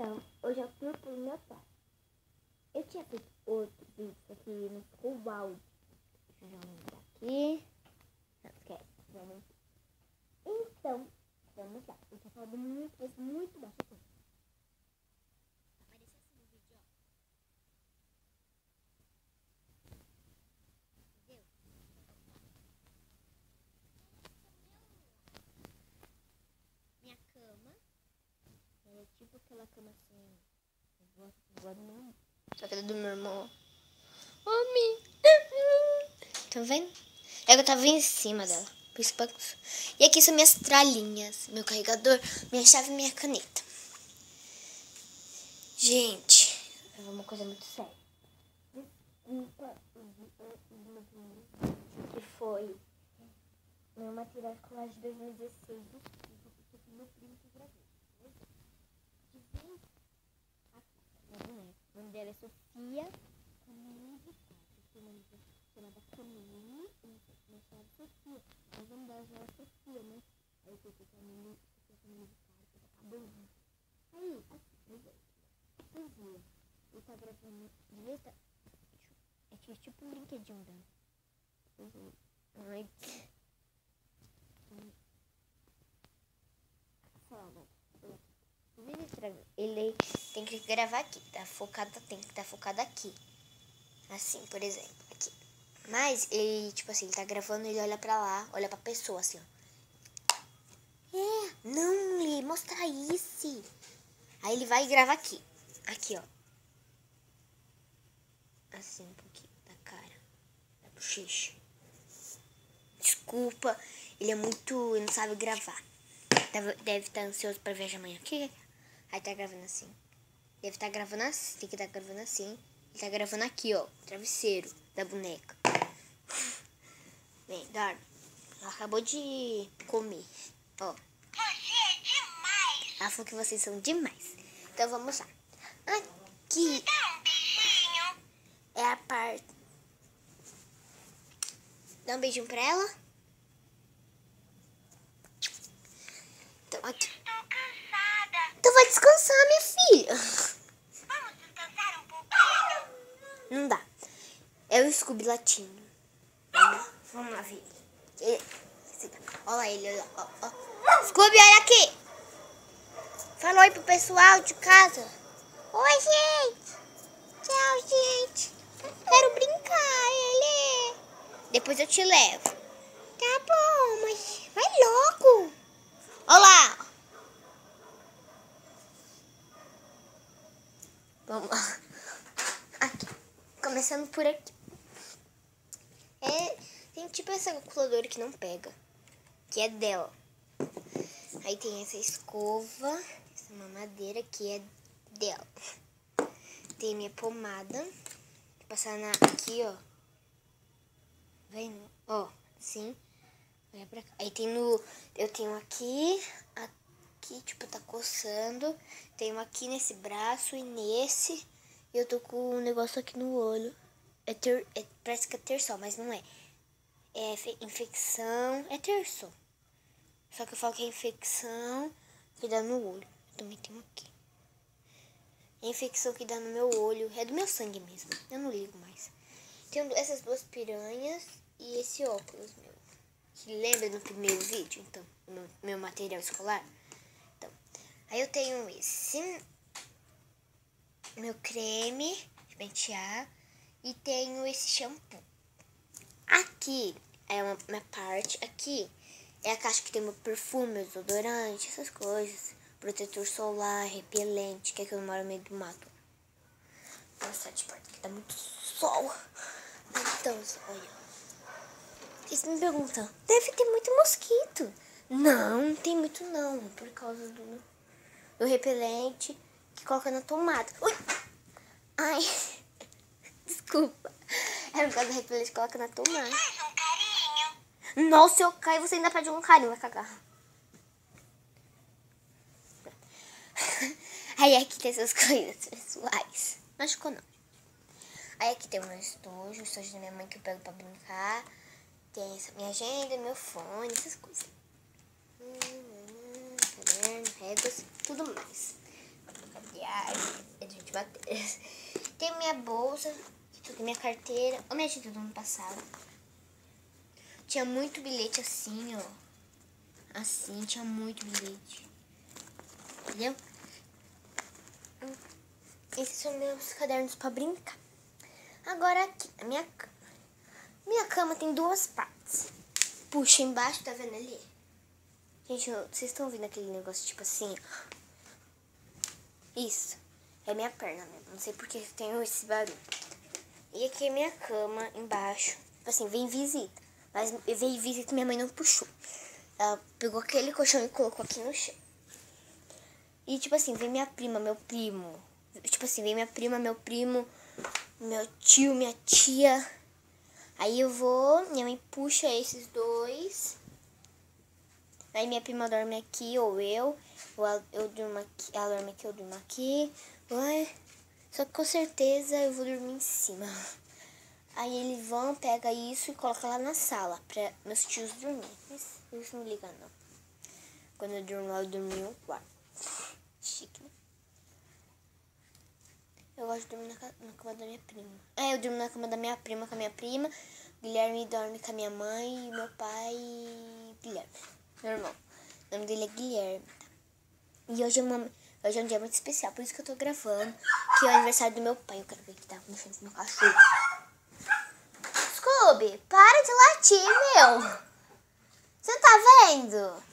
Então, eu já fui pro meu pai. Eu tinha feito outro vídeo, só que não ficou o áudio. Deixa eu já aumentar aqui. Não, esquece. Então, vamos lá. Eu tô falando muito, mas muito baixo. Apareceu assim no vídeo, ó. Entendeu? Minha cama. É tipo aquela cama assim. Agora não. Só que é do meu irmão. Homem. Tá vendo? É que eu tava em cima dela. Por isso bagunçou. E aqui são minhas tralhinhas. Meu carregador, minha chave e minha caneta. Gente, é uma coisa muito séria. Desculpa que foi meu material escolar de 2016. Desculpa, porque meu primo que gravou. O nome dela é Sofia Camila Ricardo. O nome dela chamada Camila. Minha chave Sofia. Mas o nome dela já é Sofia, né? Aí eu coloquei Camila Ricardo. Tá bom? Aí, assim, eu tá gravando de vista. É tipo um brinquedinho dela. Ai. Ele tem que gravar aqui, tá focado, tem que estar focado aqui. Assim, por exemplo, aqui. Mas ele, tipo assim, ele tá gravando, ele olha pra lá, olha pra pessoa, assim, ó. Não, Li, mostra isso. Aí ele vai e grava aqui. Aqui, ó. Assim, um pouquinho da cara, da bochecha. Desculpa, ele é muito, ele não sabe gravar. Deve estar ansioso pra ver amanhã aqui. Aí tá gravando assim. Deve estar gravando assim. Tem que estar gravando assim. Ele tá gravando aqui, ó. Travesseiro da boneca. Vem, dorme. Ela acabou de comer. Ó. Você é demais! Ela falou que vocês são demais. Então vamos lá. Aqui Dá um beijinho. é a parte. Dá um beijinho pra ela. Então aqui. Estou cansada. Então vai descansar, minha filha. Vamos descansar um pouquinho? Não dá. É o Scooby latindo. Vamos lá ver. Olha ele, olha lá. Ó. Scooby, olha aqui. Fala oi pro pessoal de casa. Oi, gente. Tchau, gente. Quero brincar, ele. Depois eu te levo. Tá bom, mas vai logo. Olá. Vamos lá. Aqui. Começando por aqui. Tem tipo essa calculadora que não pega. Que é dela. Aí tem essa escova. Essa mamadeira que é dela. Tem minha pomada. Vou passar aqui, ó. Vendo? Ó, assim. Olha pra cá. Aí tem eu tenho aqui. Aqui, tipo, tá coçando. Tenho aqui nesse braço e nesse. E eu tô com um negócio aqui no olho. Parece que é terçol, mas não é. É infecção. É terçol. Só que eu falo que é infecção que dá no olho. Eu também tenho aqui. É infecção que dá no meu olho. É do meu sangue mesmo. Eu não ligo mais. Tenho essas duas piranhas e esse óculos meu. Que lembra no primeiro vídeo, então? Meu material escolar. Então, aí eu tenho esse. Meu creme de pentear. E tenho esse shampoo. Aqui é uma parte. Aqui é a caixa que tem meu perfume, desodorante, essas coisas. Protetor solar, repelente, que é que eu moro no meio do mato. Vou mostrar de perto, que tá muito sol. Então, olha. Vocês me perguntam, deve ter muito mosquito. Não tem muito não, por causa do repelente que coloca na tomada. Ui! Ai, desculpa. É por causa do repelente que coloca na tomada. Faz um carinho. Nossa, eu caio, você ainda pede um carinho, vai cagar. Aí aqui tem essas coisas pessoais. Machucou não. Aí aqui tem o meu estojo, o estojo da minha mãe que eu pego pra brincar. Tem essa minha agenda, meu fone, essas coisas. Caderno, réguas, tudo mais. Cadeado. Ai, é de bater. Tem minha bolsa, minha carteira. Olha minha agenda do ano passado. Tinha muito bilhete assim, ó. Assim, tinha muito bilhete. Entendeu? Esses são meus cadernos pra brincar. Agora aqui, a minha cama. Minha cama tem duas partes. Puxa embaixo, tá vendo ali? Gente, vocês estão vendo aquele negócio tipo assim? Isso. É minha perna mesmo. Não sei porque tem esse barulho. E aqui é minha cama embaixo. Tipo assim, vem visita. Mas veio visita e minha mãe não puxou. Ela pegou aquele colchão e colocou aqui no chão. E tipo assim, vem minha prima, meu primo. Tipo assim, vem minha prima, meu primo, meu tio, minha tia. Aí eu vou, minha mãe puxa esses dois. Aí minha prima dorme aqui, ou eu durmo aqui, ela dorme aqui, eu durmo aqui. Ué, só que com certeza eu vou dormir em cima. Aí eles vão, pega isso e coloca lá na sala pra meus tios dormirem. Mas eles não ligam não. Quando eu durmo lá, eu durmo em um quarto. Chique, né? Eu gosto de dormir na cama da minha prima. Eu durmo na cama da minha prima com a minha prima. Guilherme dorme com a minha mãe e meu pai... Guilherme, meu irmão. O nome dele é Guilherme. E hoje é um dia muito especial, por isso que eu tô gravando. Que é o aniversário do meu pai. Eu quero ver que tá mexendo com meu cachorro. Scooby, para de latir, meu. Você tá vendo?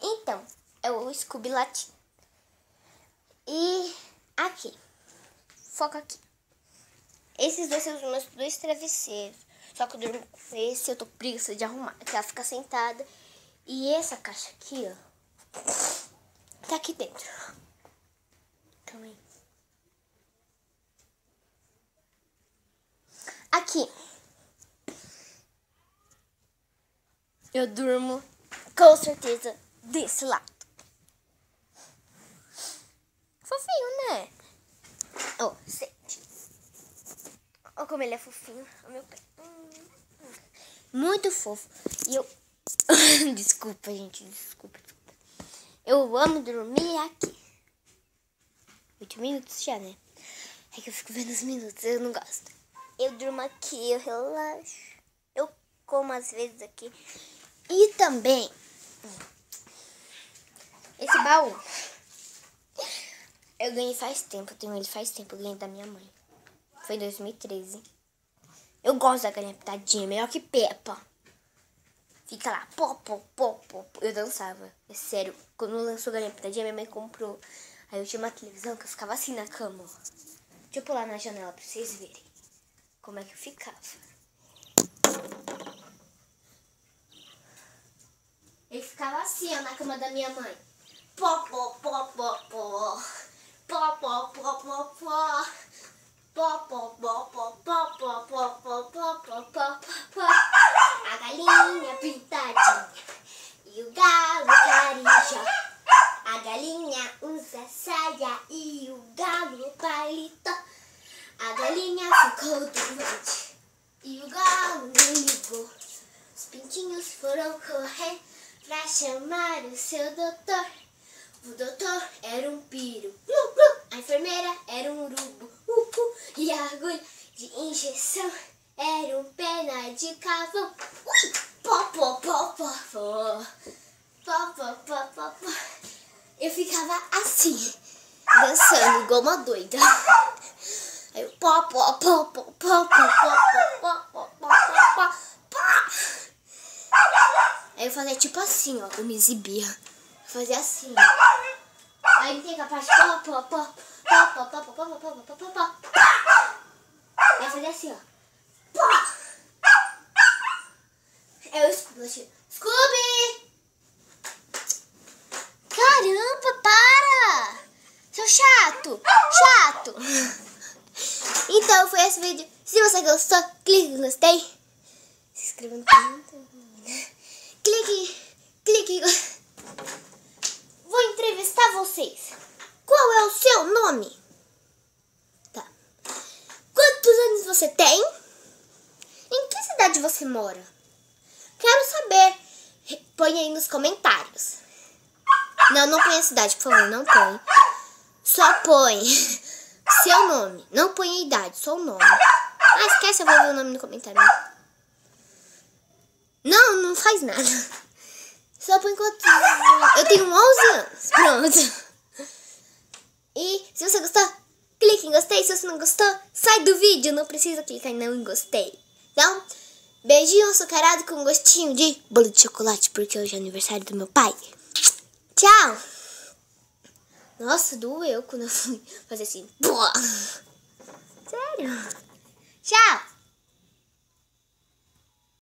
Então, é o Scooby latindo. E aqui. Foca aqui. Esses dois são os meus dois travesseiros. Só que eu durmo com esse, eu tô preguiça de arrumar. Que ela fica sentada. E essa caixa aqui, ó, tá aqui dentro. Calma aí. Aqui. Eu durmo, com certeza, desse lado. Fofinho, né? Ó, sente. Olha como ele é fofinho. O meu pé. Muito fofo. E eu... Desculpa, gente. Desculpa. Eu amo dormir aqui. 8 minutos já, né? É que eu fico vendo os minutos. Eu não gosto. Eu durmo aqui, eu relaxo. Eu como às vezes aqui. E também... Esse baú. Eu ganhei faz tempo. Eu tenho ele faz tempo. Eu ganhei da minha mãe. Foi em 2013. Eu gosto da galinha pitadinha. Melhor que Peppa. Fica lá, pó, pó, pó, pó. Eu dançava, é sério. Quando lançou Galinha Pitadinha, minha mãe comprou. Aí eu tinha uma televisão que eu ficava assim na cama, ó. Deixa eu pular na janela pra vocês verem como é que eu ficava. Eu ficava assim, ó, na cama da minha mãe. Pó, pó, pó, pó, pó. Pó, pó, pó, pó, pó. Pó, pó, pó, pó, pó, pó, pó, pó, pó, pó, pó, pó. A galinha pintadinha e o galo carijó. A galinha usa saia e o galo paletó. A galinha ficou doente e o galo não ligou. Os pintinhos foram correr pra chamar o seu doutor. O doutor era um piro, a enfermeira era um urubu, e a agulha de injeção era um pena de cavão. Ui! Pó, pó, pó, pó, pó. Pó, pó, pó, pó, pó. Eu ficava assim, dançando igual uma doida. Aí eu pó, pó, pó, pó, pó, pó, pó, pó, pó, pó, pó. Aí eu fazia tipo assim, ó, eu me exibia. Eu fazia assim, ó. Aí tem a parte pó, pó, pó, pó, pó, pó, pó, pó, pó, pó, pó, pó. Aí eu fazia assim, ó. É o Scooby. Scooby! Caramba, para! Seu chato! Chato! Então foi esse vídeo. Se você gostou, clique no gostei. Se inscreva no canal. Clique. Vou entrevistar vocês. Qual é o seu nome? Tá. Quantos anos você tem? Em que cidade você mora? Quero saber. Põe aí nos comentários. Não põe a cidade, por favor, não põe. só põe seu nome. Não põe a idade, só o nome. Ah, esquece, eu vou ver o nome no comentário. Não, não faz nada. Só põe quantos... Eu tenho 11 anos. Pronto. E se você gostou, clique em gostei. Se você não gostou, sai do vídeo. Não precisa clicar em não em gostei. Então, beijinho açucarado com gostinho de bolo de chocolate, porque hoje é aniversário do meu pai. Tchau. Nossa, doeu quando eu fui fazer assim. Sério. Tchau.